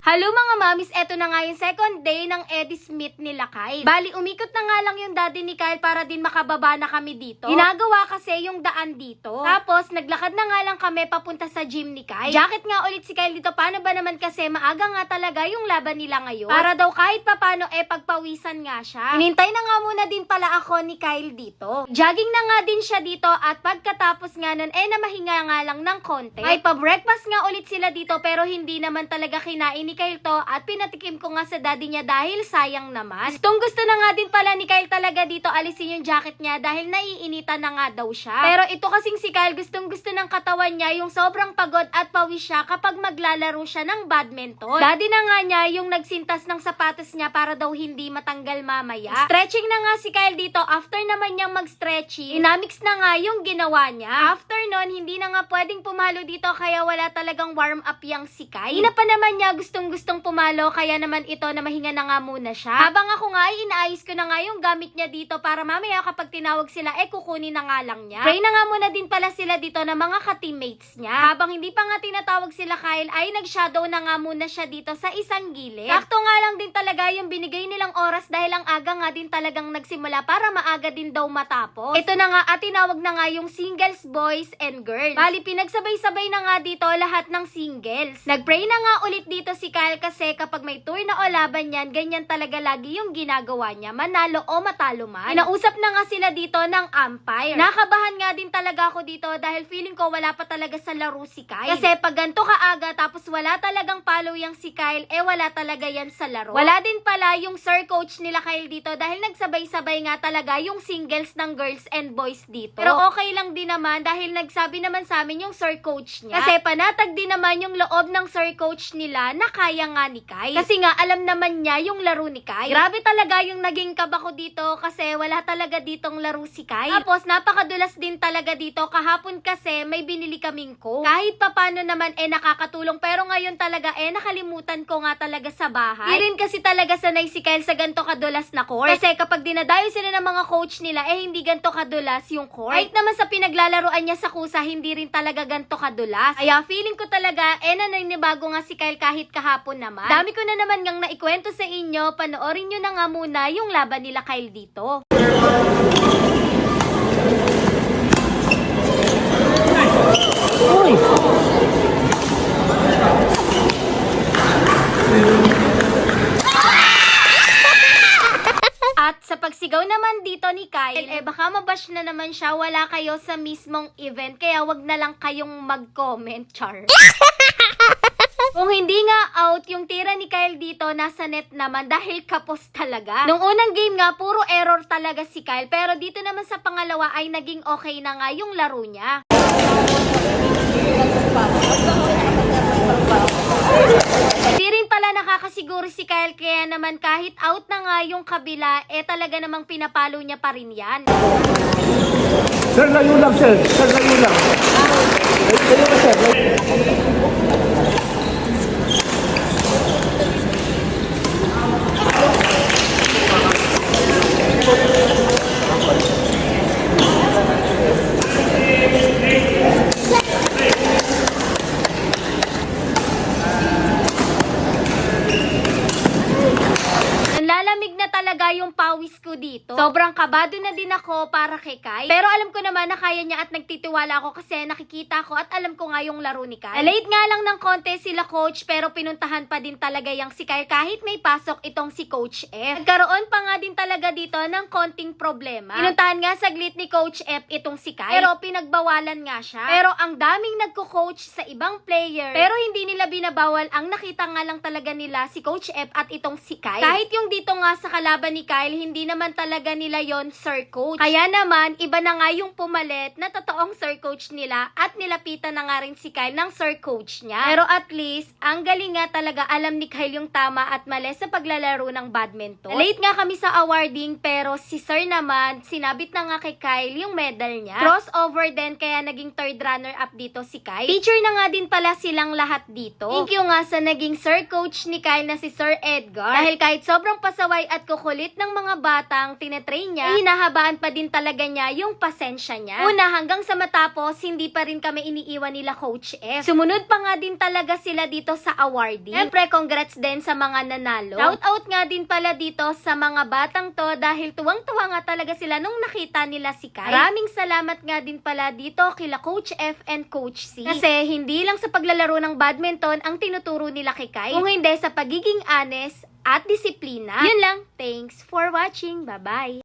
Hello mga mamis, eto na nga yung second day ng Eddie Smith nila Kyle. Bali, umikot na nga lang yung daddy ni Kyle para din makababa na kami dito. Ginagawa kasi yung daan dito. Tapos, naglakad na nga lang kami papunta sa gym ni Kyle. Jacket nga ulit si Kyle dito. Paano ba naman kasi maaga nga talaga yung laban nila ngayon? Para daw kahit papano pagpawisan nga siya. Hinintay na nga muna din pala ako ni Kyle dito. Jogging na nga din siya dito at pagkatapos nga nun namahinga nga lang ng konti. Ay pa-breakfast nga ulit sila dito pero hindi naman talaga kinain ni Kyle to at pinatikim ko nga sa daddy niya dahil sayang naman. Gustong gusto na nga din pala ni Kyle talaga dito alisin yung jacket niya dahil naiinitan na nga daw siya. Pero ito kasing si Kyle gustong gusto ng katawan niya yung sobrang pagod at pawis siya kapag maglalaro siya ng badminton. Daddy na nga niya yung nagsintas ng sapatos niya para daw hindi matanggal mamaya. Stretching na nga si Kyle dito. After naman niyang mag-stretching, inamix na nga yung ginawa niya. After nun, hindi na nga pwedeng pumalo dito kaya wala talagang warm up yang si Kyle. Ina pa naman niya gustong pumalo kaya naman ito na mahinga na nga muna siya. Habang ako nga ay inaayos ko na nga yung gamit niya dito para mamaya kapag tinawag sila kukunin na nga lang niya. Pray na nga muna din pala sila dito na mga ka-teammates niya. Habang hindi pa nga tinatawag sila Kyle ay nag-shadow na nga muna siya dito sa isang gilid. Sakto nga lang din talaga yung binigay nilang oras dahil ang aga nga din talagang nagsimula para maaga din daw matapos. Ito na nga at tinawag na nga yung singles boys and girls. Bali pinagsabay-sabay na nga dito lahat ng singles. Nag-pray na nga ulit dito si Kyle kasi kapag may tour na o laban yan, ganyan talaga lagi yung ginagawa niya. Manalo o matalo man. Inausap na nga sila dito ng umpire. Nakabahan nga din talaga ako dito dahil feeling ko wala pa talaga sa laro si Kyle. Kasi pag ganito kaaga tapos wala talagang follow yang si Kyle, wala talaga yan sa laro. Wala din pala yung sir coach nila Kyle dito dahil nagsabay-sabay nga talaga yung singles ng girls and boys dito. Pero okay lang din naman dahil nagsabi naman sa amin yung sir coach niya. Kasi panatag din naman yung loob ng sir coach nila na kaya nga ni Kyle. Kasi nga alam naman niya yung laro ni Kyle. Grabe talaga yung naging kaba ko dito kasi wala talaga ditong laro si Kyle. Tapos napakadulas din talaga dito. Kahapon kasi may binili kaming coke. Kahit papano naman nakakatulong pero ngayon talaga nakalimutan ko nga talaga sa bahay. Di rin kasi talaga sanay si Kyle sa ganto kadulas na court. Kasi kapag dinadayo sila ng mga coach nila hindi ganto kadulas yung court. Kahit naman sa pinaglalaroan niya sa kusa hindi rin talaga ganto kadulas. Kaya feeling ko talaga naninibago nga si Kyle kahit kahapon naman. Dami ko na naman ngang naikwento sa inyo. Panoorin nyo na nga muna yung laban nila Kyle dito. Uy! At sa pagsigaw naman dito ni Kyle, baka mabash na naman siya, wala kayo sa mismong event, kaya wag na lang kayong mag-comment, char. Kung hindi nga out, yung tira ni Kyle dito, nasa net naman dahil kapos talaga. Nung unang game nga, puro error talaga si Kyle, pero dito naman sa pangalawa ay naging okay na nga yung laro niya. Di rin pala nakakasiguro si Kyle kaya naman kahit out na nga yung kabila, talaga namang pinapalo niya pa rin yan. Sir, layo lang, sir. Sir, layo lang. Layo ka, sir. Lalamig na talaga yung pawis ko dito. Sobrang kabado na din ako para kay Kyle. Pero alam ko naman na kaya niya at nagtitiwala ako kasi nakikita ko at alam ko nga yung laro ni Kyle. Late nga lang ng konti sila coach pero pinuntahan pa din talaga yung si Kyle kahit may pasok itong si Coach F. Nagkaroon pa nga din talaga dito ng konting problema. Pinuntahan nga saglit ni Coach F itong si Kyle pero pinagbawalan nga siya. Pero ang daming nagko-coach sa ibang player pero hindi nila binabawal. Ang nakita nga lang talaga nila si Coach F at itong si Kyle. Kahit yung dito nga sa kalaban ni Kyle Kyle, hindi naman talaga nila yon Sir Coach. Kaya naman, iba na nga yung pumalit na totoong Sir Coach nila at nilapitan na nga rin si Kyle ng Sir Coach niya. Pero at least, ang galing nga talaga alam ni Kyle yung tama at mali sa paglalaro ng badminton. Late nga kami sa awarding pero si Sir naman, sinabit na nga kay Kyle yung medal niya. Crossover din kaya naging third runner-up dito si Kyle. Teacher na nga din pala silang lahat dito. Thank you nga sa naging Sir Coach ni Kyle na si Sir Edgar. Dahil kahit sobrang pasaway at kukulit ng mga batang tinetrain niya, hinahabaan pa din talaga niya yung pasensya niya. Una hanggang sa matapos, hindi pa rin kami iniiwan nila Coach F. Sumunod pa nga din talaga sila dito sa awarding. Siyempre, congrats din sa mga nanalo. Shout out nga din pala dito sa mga batang to dahil tuwang-tuwa nga talaga sila nung nakita nila si Kyle. Maraming salamat nga din pala dito kila Coach F and Coach C. Kasi hindi lang sa paglalaro ng badminton ang tinuturo nila kay Kyle, kung hindi sa pagiging honest at disiplina. Yun lang. Thanks for watching. Bye-bye.